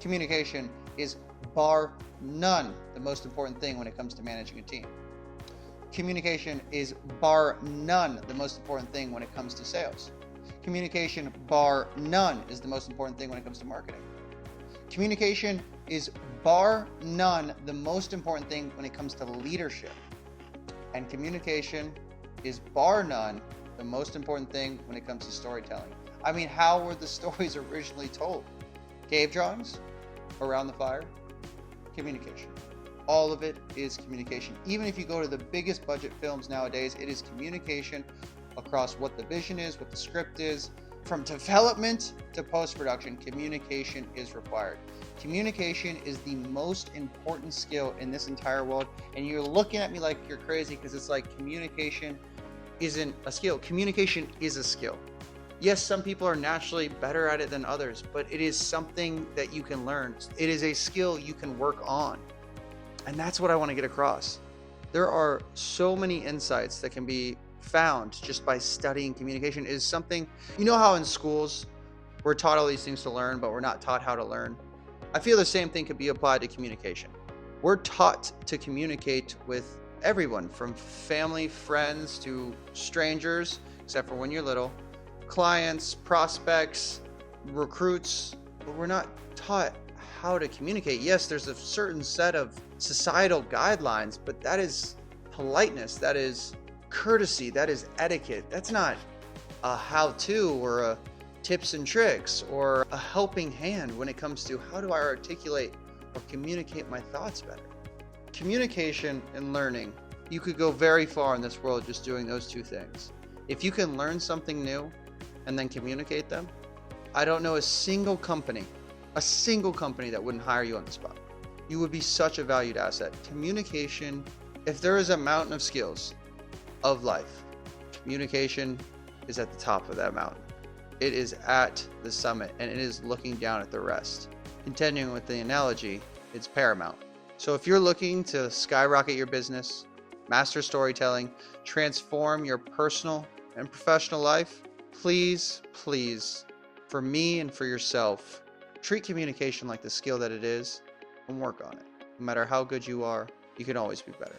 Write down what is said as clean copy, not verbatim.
Communication is bar none the most important thing when it comes to managing a team. Communication is bar none the most important thing when it comes to sales. Communication, bar none, is the most important thing when it comes to marketing. Communication is bar none the most important thing when it comes to leadership. And communication is bar none the most important thing when it comes to storytelling. I mean, how were the stories originally told? Cave drawings? Around the fire? Communication. All of it is communication. Even if you go to the biggest budget films nowadays, it is communication across what the vision is, what the script is. From development to post-production, communication is required. Communication is the most important skill in this entire world. And you're looking at me like you're crazy because it's like communication isn't a skill. Communication is a skill. Yes, some people are naturally better at it than others, but it is something that you can learn. It is a skill you can work on. And that's what I want to get across. There are so many insights that can be found just by studying communication. It is something, you know how in schools we're taught all these things to learn, but we're not taught how to learn? I feel the same thing could be applied to communication. We're taught to communicate with everyone, from family, friends, to strangers, except for when you're little, clients, prospects, recruits, but we're not taught how to communicate. Yes, there's a certain set of societal guidelines, but that is politeness, that is courtesy, that is etiquette. That's not a how-to or a tips and tricks or a helping hand when it comes to how do I articulate or communicate my thoughts better. Communication and learning, you could go very far in this world just doing those two things. If you can learn something new and then communicate them, I don't know a single company that wouldn't hire you on the spot. You would be such a valued asset. Communication, if there is a mountain of skills of life, communication is at the top of that mountain. It is at the summit and it is looking down at the rest. Continuing with the analogy, it's paramount. So if you're looking to skyrocket your business, master storytelling, transform your personal and professional life, please, for me and for yourself, treat communication like the skill that it is and work on it. No matter how good you are, you can always be better.